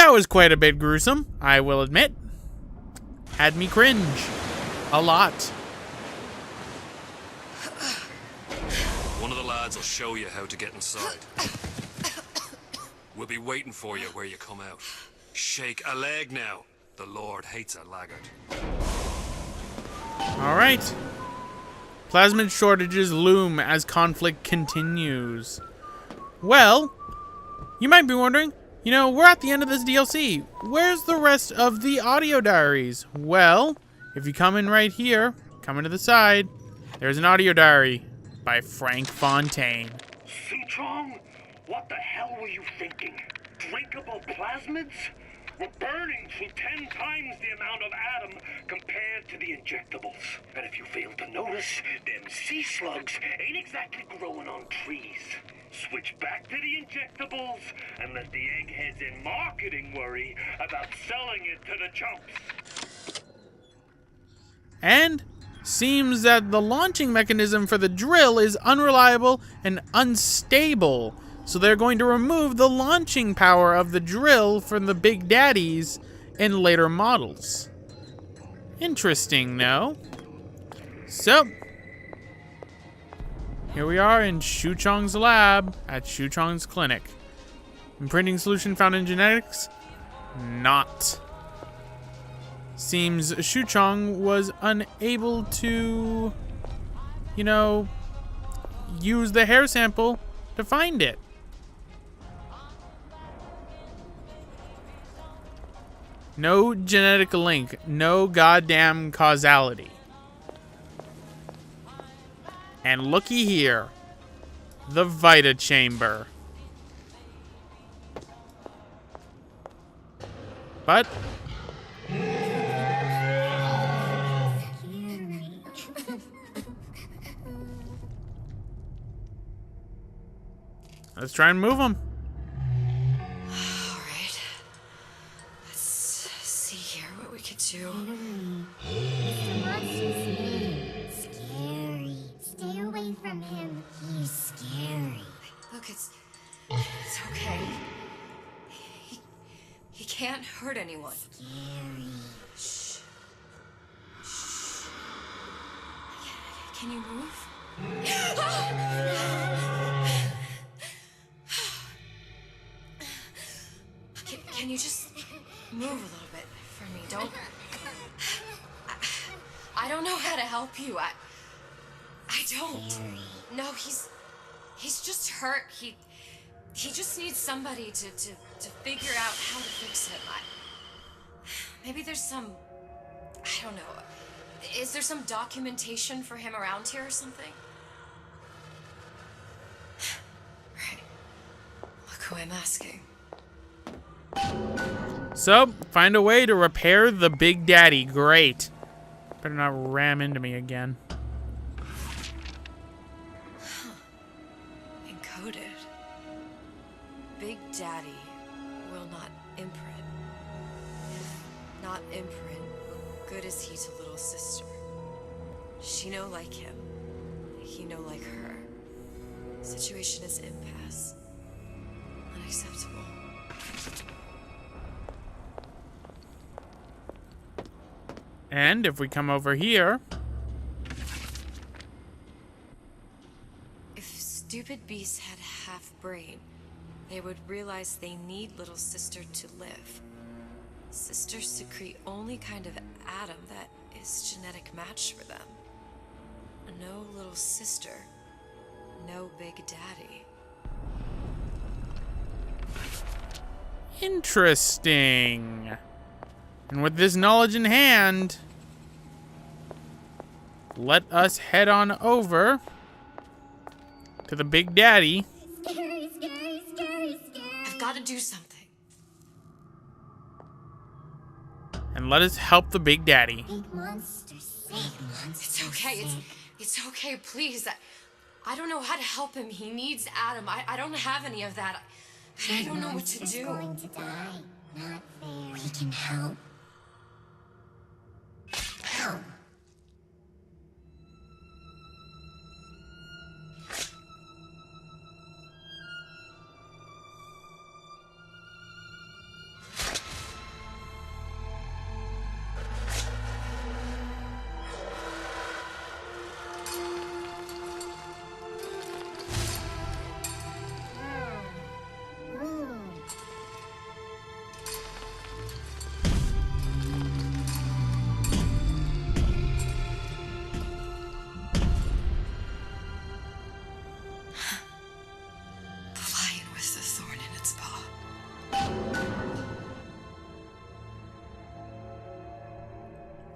That was quite a bit gruesome, I will admit. Had me cringe. A lot. One of the lads will show you how to get inside. We'll be waiting for you where you come out. Shake a leg now. The Lord hates a laggard. Alright. Plasmid shortages loom as conflict continues. Well, you might be wondering, we're at the end of this DLC. Where's the rest of the audio diaries? Well, if you come in right here, come into the side, there's an audio diary by Frank Fontaine. Suchong, what the hell were you thinking? Drinkable plasmids? We're burning through 10 times the amount of atom compared to the injectables. And if you fail to notice, them sea slugs ain't exactly growing on trees. Switch back to the injectables and let the eggheads in marketing worry about selling it to the chumps. And seems that the launching mechanism for the drill is unreliable and unstable. So they're going to remove the launching power of the drill from the Big Daddies in later models. Interesting, no? So, here we are in Suchong's lab at Suchong's clinic. Imprinting solution found in genetics? Not. Seems Suchong was unable to, use the hair sample to find it. No genetic link, no goddamn causality. And looky here, the Vita Chamber. But let's try and move them. Alright. Let's see here what we could do. Scary. Stay away from him. He's scary. Look, it's okay. He can't hurt anyone. Scary. Shh. Shh. Can you move? Can you just move a little bit for me? Don't. I don't know how to help you. I don't. No, he's just hurt. He just needs somebody to figure out how to fix him. Maybe there's some. I don't know. Is there some documentation for him around here or something? Right. Look who I'm asking. So, find a way to repair the Big Daddy. Great. Better not ram into me again. Encoded. Big Daddy will not imprint. If not imprint, good is he to little sister. She no like him. He no like her. Situation is impasse. Unacceptable. And if we come over here, If stupid beasts had half brain, they would realize they need little sister to live. Sisters secrete only kind of atom that is genetic match for them. No little sister, no Big Daddy. interesting. And with this knowledge in hand, let us head on over to the Big Daddy. Scary, scary, scary, scary. I've got to do something. And let us help the Big Daddy. Big monsters. Big monsters. It's okay. It's okay. Please. I don't know how to help him. He needs Adam. I don't have any of that. I don't know what to Monster's do. going to die. Not fair. We can help. Help.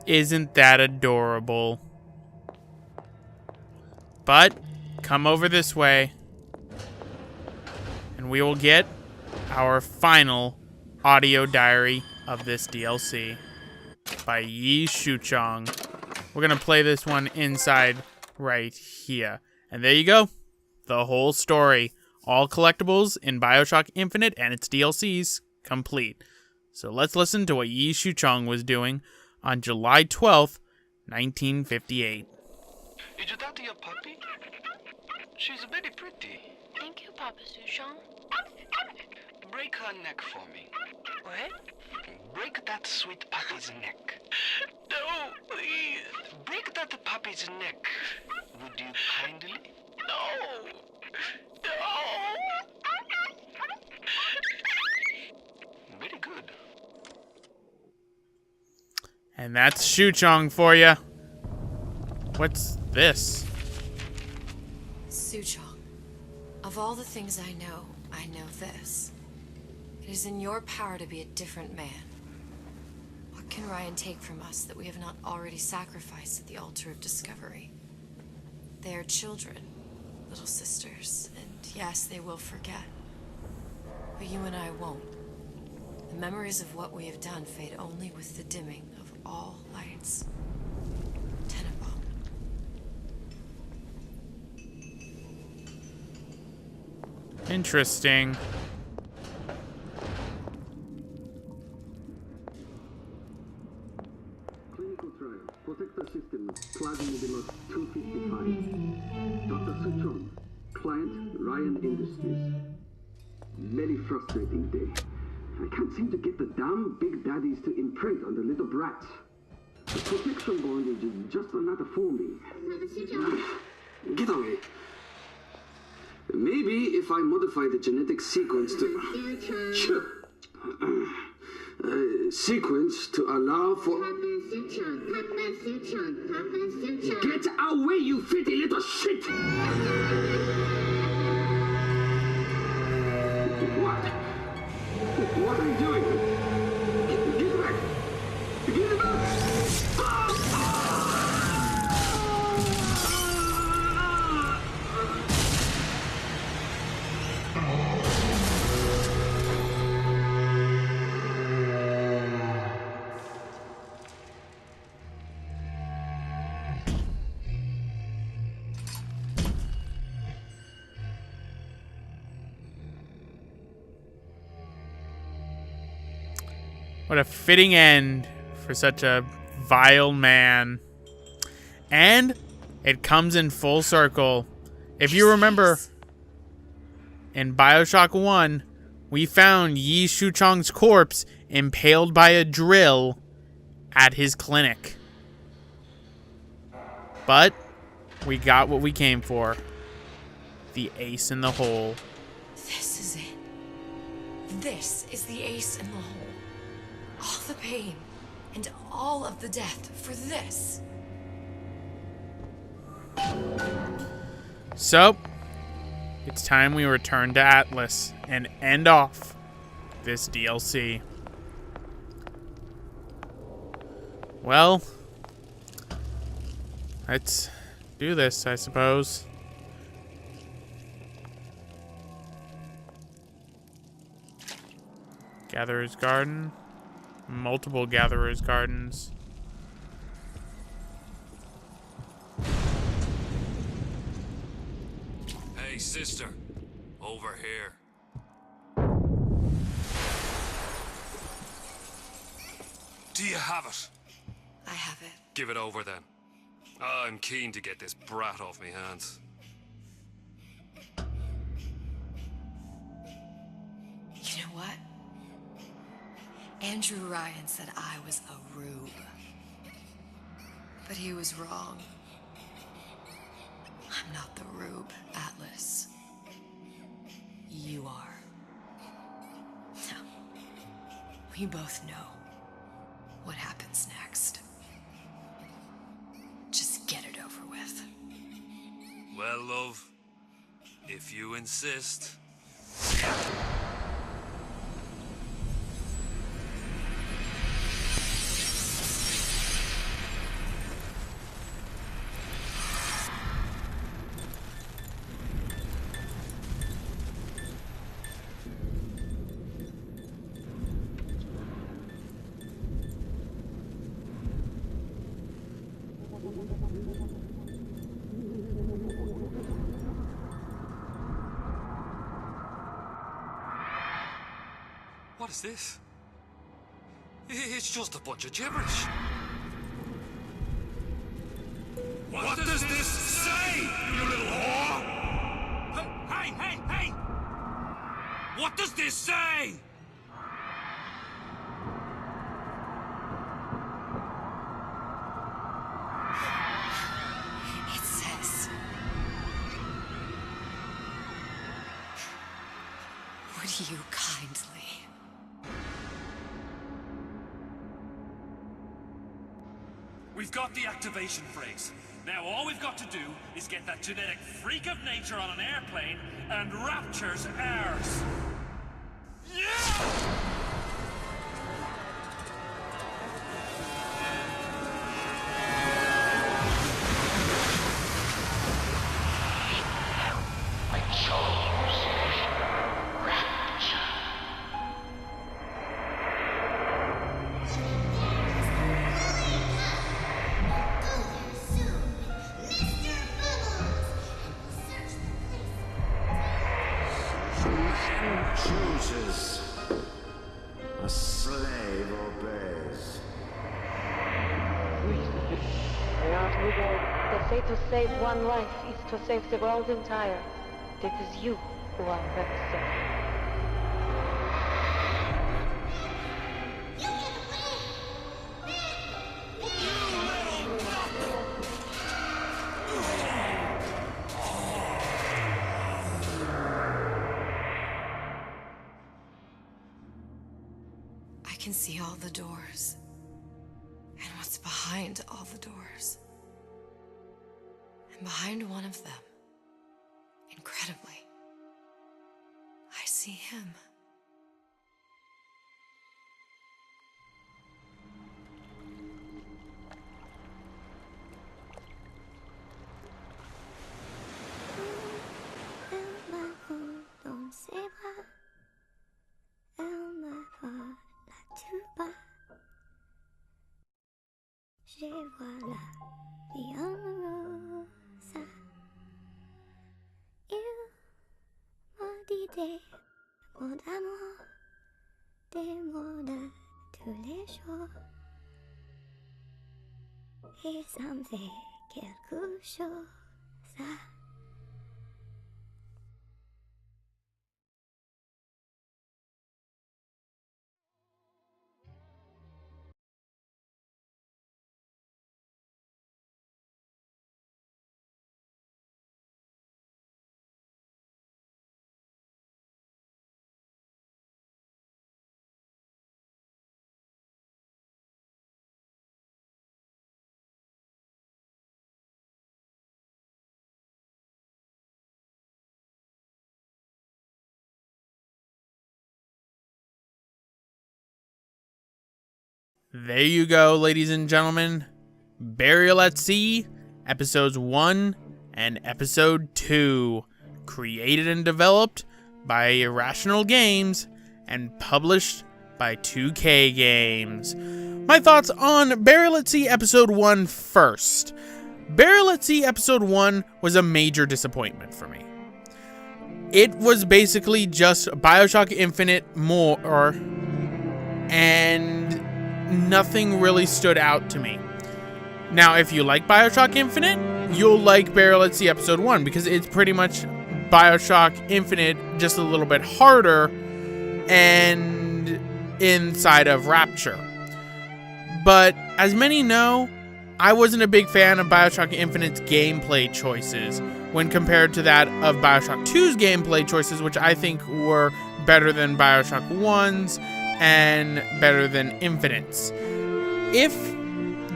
Isn't that adorable? But come over this way, and we will get our final audio diary of this DLC by Yi Shuchong. We're going to play this one inside right here. And there you go. The whole story. All collectibles in BioShock Infinite and its DLCs complete. So let's listen to what Yi Shuchong was doing on July 12th, 1958. Is that your puppy? She's very pretty. Thank you, Papa Sushong. Break her neck for me. What? Break that sweet puppy's neck. No, please. Break that puppy's neck. Would you kindly? No. No. Very good. And that's Shuchong for you. What's this? Suchong, of all the things I know this. It is in your power to be a different man. What can Ryan take from us that we have not already sacrificed at the altar of discovery? They are children, little sisters, and yes, they will forget. But you and I won't. The memories of what we have done fade only with the dimming of all lights. Tenenbaum. Interesting. Clinical trial. Protector system. Plasmodimer 255. Dr. Suchong. Client Ryan Industries. Very frustrating day. I can't seem to get the damn big daddies to imprint on the little brats. The protection bondage is just another forming. Get away. Maybe if I modify the genetic sequence to... sequence to allow for... Get away, you filthy little shit! What? What are you doing? Get back! Get back! What a fitting end for such a vile man. And it comes in full circle. If you remember, in BioShock 1, we found Yi Shuchong's corpse impaled by a drill at his clinic. But we got what we came for. The ace in the hole. This is it. This is the ace in the hole. All the pain and all of the death for this. So, it's time we return to Atlas and end off this DLC. Well, let's do this, I suppose. Gatherer's Garden. Multiple Gatherer's Gardens. Hey, sister. Over here. Do you have it? I have it. Give it over then. I'm keen to get this brat off me hands. You know what? Andrew Ryan said I was a rube. But he was wrong. I'm not the rube, Atlas. You are. Now, we both know what happens next. Just get it over with. Well, love, if you insist. What is this? It's just a bunch of gibberish. What does this say, you little whore? Hey! What does this say? It says, would you kindly? We've got the activation phrase. Now all we've got to do is get that genetic freak of nature on an airplane, and Rapture's ours. Yeah! I chose Rapture. Man chooses, a slave obeys. The fate to save one life is to save the world entire. It is you who are Rapture. I can see all the doors. And what's behind all the doors. And behind one of them, incredibly, I see him. Dans ses bras, elle m'envoie la tuba. Je vois la vie amoureuse. Il m'a dit des mots d'amour, des mots de tous les jours. Et ça me fait quelque chose. There you go, ladies and gentlemen. Burial at Sea, episodes 1 and episode 2. Created and developed by Irrational Games and published by 2K Games. My thoughts on Burial at Sea episode 1 first. Burial at Sea episode 1 was a major disappointment for me. It was basically just BioShock Infinite more, and nothing really stood out to me. Now, if you like BioShock Infinite, you'll like Burial at Sea episode 1 because it's pretty much BioShock Infinite, just a little bit harder and inside of Rapture. But as many know, I wasn't a big fan of BioShock Infinite's gameplay choices when compared to that of BioShock 2's gameplay choices, which I think were better than BioShock 1's and better than Infinite's. If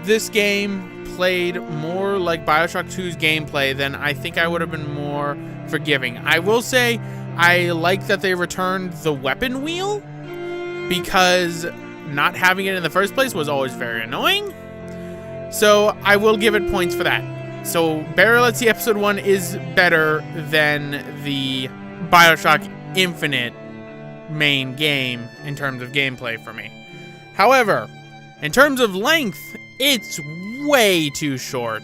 this game played more like BioShock 2's gameplay, then I think I would have been more forgiving. I will say I like that they returned the weapon wheel, because not having it in the first place was always very annoying. So I will give it points for that. So Burial at Sea episode 1 is better than the BioShock Infinite main game in terms of gameplay for me. However, in terms of length, it's way too short.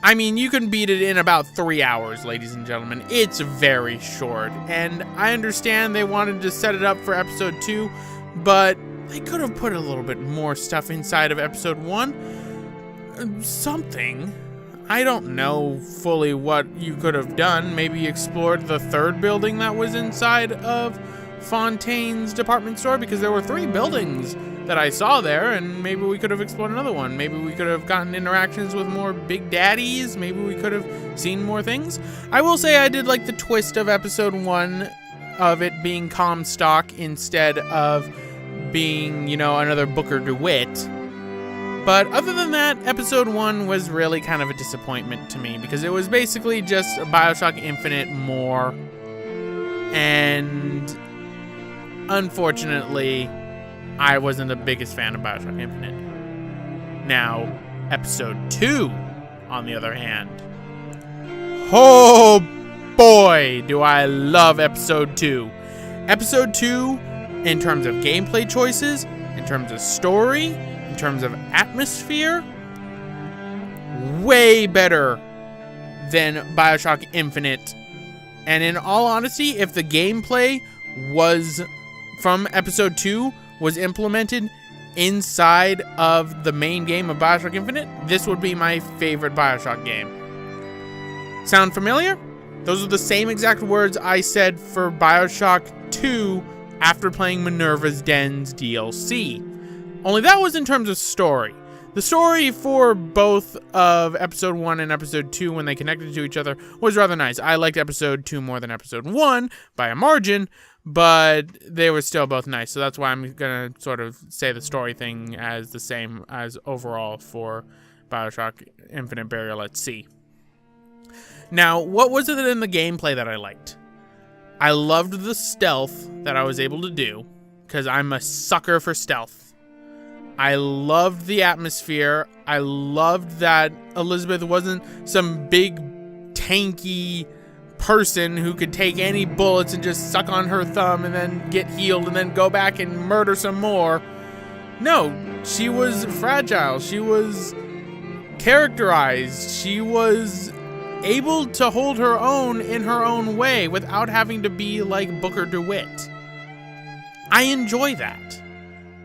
I mean, you can beat it in about 3 hours, ladies and gentlemen. It's very short, and I understand they wanted to set it up for episode 2, but they could have put a little bit more stuff inside of episode 1. Something. I don't know fully what you could have done. Maybe explored the third building that was inside of Fontaine's department store, because there were 3 buildings that I saw there, and maybe we could have explored another one. Maybe we could have gotten interactions with more big daddies. Maybe we could have seen more things. I will say I did like the twist of episode 1 of it being Comstock instead of being, you know, another Booker DeWitt. But other than that, episode 1 was really kind of a disappointment to me, because it was basically just BioShock Infinite more. And unfortunately, I wasn't the biggest fan of BioShock Infinite. Now, episode 2, on the other hand. Oh boy, do I love episode 2. Episode 2, in terms of gameplay choices, in terms of story, in terms of atmosphere, way better than BioShock Infinite. And in all honesty, if the gameplay was from episode 2 was implemented inside of the main game of BioShock Infinite, this would be my favorite BioShock game. Sound familiar? Those are the same exact words I said for BioShock 2 after playing Minerva's Den's DLC. Only that was in terms of story. The story for both of episode 1 and episode 2, when they connected to each other, was rather nice. I liked episode 2 more than episode 1 by a margin, but they were still both nice. So that's why I'm going to sort of say the story thing as the same as overall for BioShock Infinite Burial at Sea. Now, what was it in the gameplay that I liked? I loved the stealth that I was able to do, because I'm a sucker for stealth. I loved the atmosphere. I loved that Elizabeth wasn't some big, tanky person who could take any bullets and just suck on her thumb and then get healed and then go back and murder some more. No, she was fragile. She was characterized. She was able to hold her own in her own way without having to be like Booker DeWitt. I enjoy that.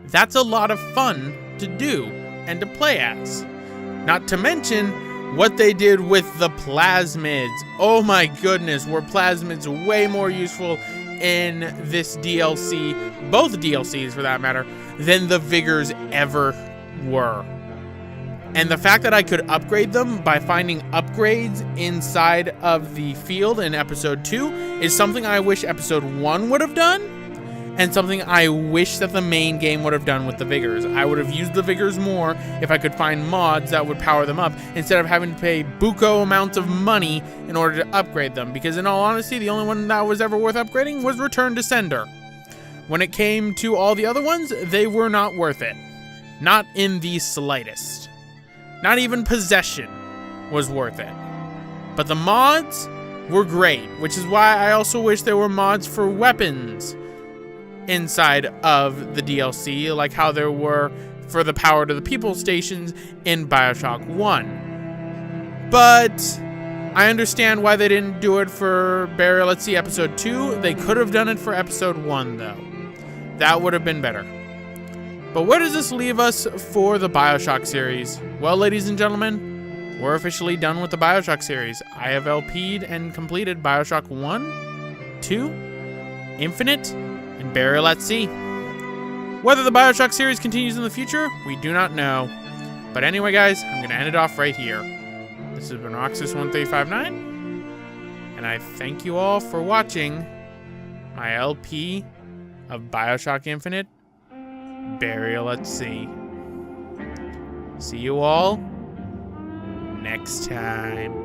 That's a lot of fun to do and to play as. Not to mention what they did with the plasmids. Oh my goodness, were plasmids way more useful in this DLC, both DLCs for that matter, than the Vigors ever were. And the fact that I could upgrade them by finding upgrades inside of the field in episode 2 is something I wish episode 1 would have done, and something I wish that the main game would have done with the Vigors. I would have used the Vigors more if I could find mods that would power them up, instead of having to pay buco amounts of money in order to upgrade them. Because in all honesty, the only one that was ever worth upgrading was Return to Sender. When it came to all the other ones, they were not worth it. Not in the slightest. Not even Possession was worth it. But the mods were great, which is why I also wish there were mods for weapons inside of the DLC, like how there were for the Power to the People stations in BioShock 1. But I understand why they didn't do it for Burial at Sea Episode 2. They could have done it for Episode 1, though. That would have been better. But where does this leave us for the BioShock series? Well, ladies and gentlemen, we're officially done with the BioShock series. I have LP'd and completed BioShock 1, 2, Infinite, and Burial at Sea. Whether the BioShock series continues in the future, we do not know. But anyway, guys, I'm going to end it off right here. This has been Roxas1359, and I thank you all for watching my LP of BioShock Infinite, Burial at Sea. See you all next time.